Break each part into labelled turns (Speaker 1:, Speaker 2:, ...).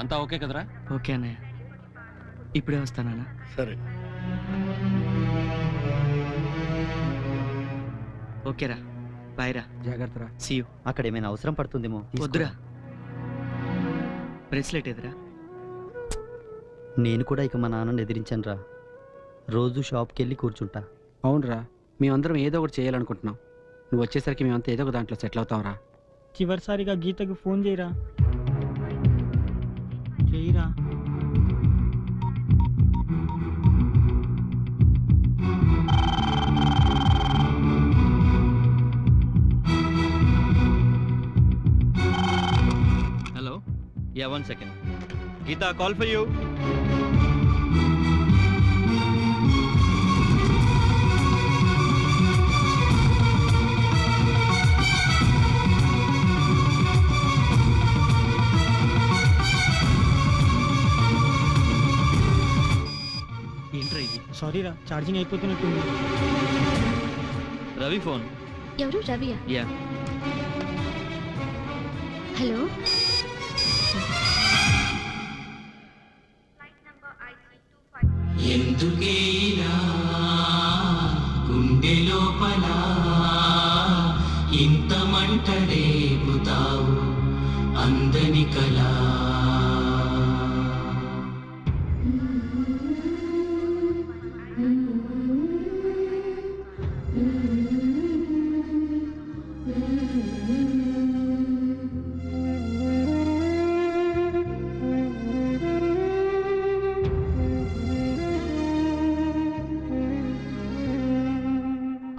Speaker 1: అంతా ఓకే కదరా?
Speaker 2: ఓకే అన్నయ్య, ఇప్పుడే వస్తానన్నా.
Speaker 3: సరే.
Speaker 2: ఓకేరా, బాయ్ రా.
Speaker 4: జాగ్రత్త రా.
Speaker 2: See you.
Speaker 5: అక్కడ ఏమైనా అవసరం పడుతుందేమో.
Speaker 2: వద్దురా. బ్రేస్లెట్ ఎదురా.
Speaker 5: నేను కూడా ఇక మా నాన్నని ఎదిరించాను రా. రోజు షాప్కి వెళ్ళి కూర్చుంటా.
Speaker 4: అవునరా, మేమందరం ఏదో ఒకటి చేయాలనుకుంటున్నాం. నువ్వు వచ్చేసరికి మేమంతా ఏదో ఒక దాంట్లో సెటిల్ అవుతావురా.
Speaker 6: చివరిసారిగా గీతకు ఫోన్ చేయరా. చేయరా.
Speaker 1: Hello, yeah 1 second. Geetha, call for you.
Speaker 2: ఏంట్రా ఇది?
Speaker 6: సారీరా, ఛార్జింగ్ అయిపోతున్నట్టుంది.
Speaker 1: రవి ఫోన్.
Speaker 7: ఎవరు? రవియా?
Speaker 2: యా.
Speaker 7: హలో,
Speaker 8: ఎందుకేలా గుండె లోపల ఇంత మంట రేపుతావు అందని కలా.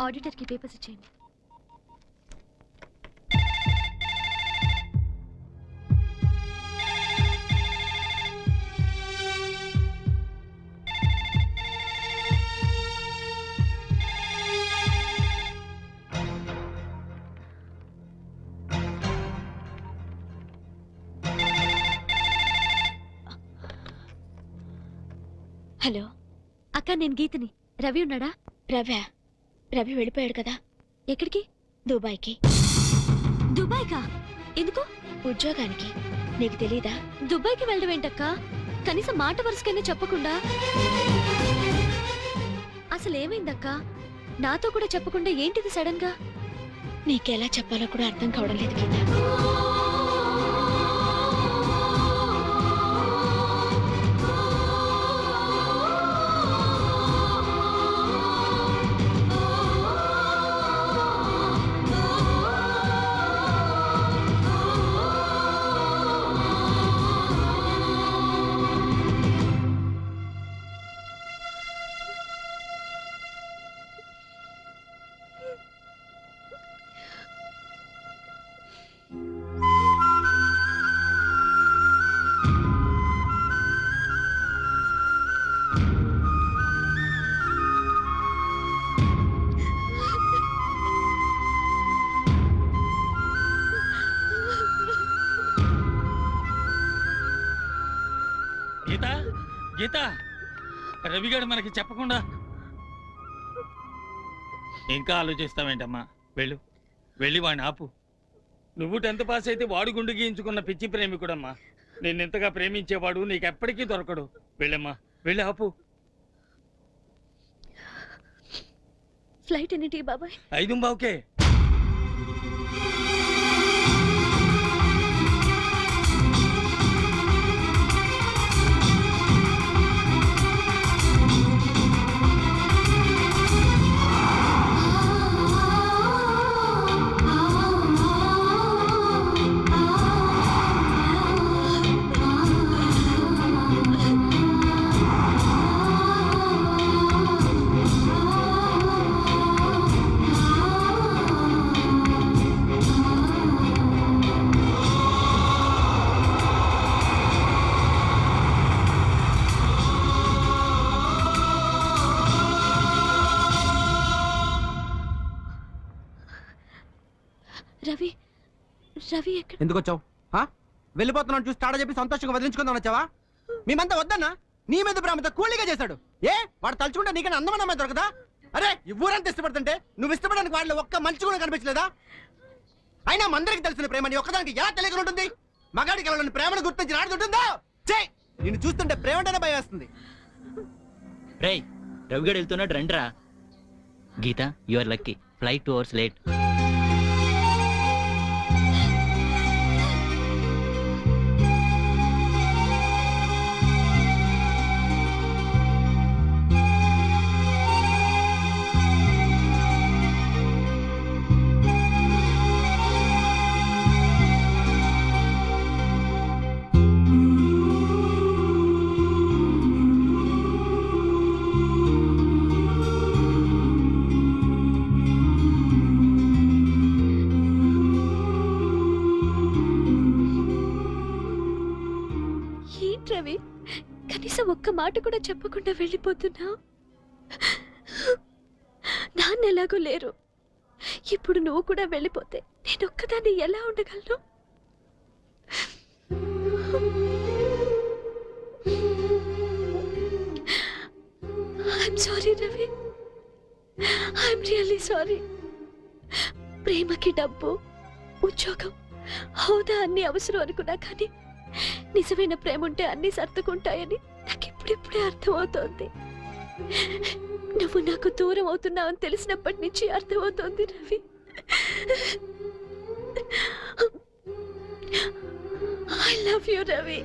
Speaker 7: ఆడిటర్కి పేపర్స్ ఇచ్చేయండి. హలో అక్క, నేను గీతని. రవి ఉన్నాడా? రవి వెళ్ళిపోయాడు కదా. ఎక్కడికి? దుబాయ్కి. దుబాయ్కా? ఎందుకు? ఉద్యోగానికి. నీకు తెలీదా? దుబాయ్కి వెళ్ళడం ఏంటక్క? కనీసం మాట వరుసకైనా చెప్పకుండా. అసలు ఏమైందక్క? నాతో కూడా చెప్పకుండా ఏంటిది సడన్ గా? నీకెలా చెప్పాలో కూడా అర్థం కావడం లేదు గీత.
Speaker 1: గీత, గీత, రవిగాడు మనకి చెప్పకుండా. ఇంకా ఆలోచిస్తావేంటమ్మా? వెళ్ళు, వెళ్ళి వాడిని ఆపు. నువ్వు 10th పాస్ అయితే వాడు గుండు గీయించుకున్న పిచ్చి ప్రేమికుడమ్మా. నిన్నెంతగా ప్రేమించేవాడు నీకెప్పటికీ దొరకడు. వెళ్ళమ్మా, వెళ్ళి ఆపు.
Speaker 7: ఫ్లైట్ ఎన్నింటికి బాబాయ్?
Speaker 1: 5:15కే.
Speaker 7: రవి, రవి ఎక్కడ?
Speaker 4: ఎందుకు వచ్చావు? వెళ్ళిపోతున్నాను చూసి తాడా చెప్పి సంతోషంగా వదిలించుకుందాం వచ్చావా? మేమంతా వద్దన్నా. నీ మీద ప్రేమతో కూలీగా చేశాడు. ఏ వాడు తలుచుకుంటే నీకన్నా అందమైన అమ్మాయి దొరకదా? అరే ఈ ఊరంతా ఇష్టపడుతుంటే నువ్వు ఇష్టపడడానికి వాడిలో ఒక్క మంచి కూడా కనిపించలేదా? అయినా మందరికి తెలిసిన ప్రేమ నీ ఒక్కదానికి ఎలా తెలియకుండా ఉంటుంది? మగాడికి వెళ్ళని ప్రేమను గుర్తించి నాడుతుంటుందో ఛే! నిన్ను చూస్తుంటే ప్రేమ అంటేనే భయం వేస్తుంది.
Speaker 2: రేయ్ రవిగడు వెళ్తున్నాడు రండిరా. Geeta you are lucky, flight 2 hours late.
Speaker 7: Ravi, కనీసం ఒక్క మాట కూడా చెప్పకుండా వెళ్ళిపోతున్నావు. నాన్న ఎలాగో లేరు, ఇప్పుడు నువ్వు కూడా వెళ్ళిపోతే నేను ఒక్కదాన్ని ఎలా ఉండగలను? I'm sorry Ravi, I'm really sorry. ప్రేమకి డబ్బు, ఉద్యోగం, హోదా అన్ని అవసరం అనుకున్నా కానీ నిజమైన ప్రేమ ఉంటే అన్ని సర్దుకుంటాయని నాకు ఇప్పుడిప్పుడే అర్థమవుతోంది. నువ్వు నాకు దూరం అవుతున్నావని తెలిసినప్పటి నుంచి అర్థమవుతోంది Ravi. I love you Ravi.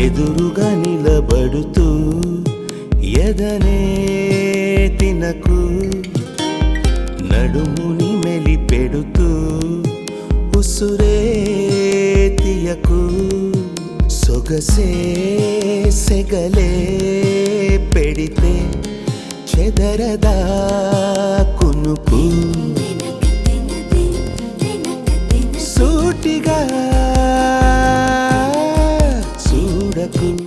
Speaker 3: ఎదురుగా నిలబడుతూ ఎదనే తినకు, నడుముని మెలిపెడుతూ ఉసురే తీయకు, సొగసే సెగలే పెడితే చెదరదా కునుకు, సూటిగా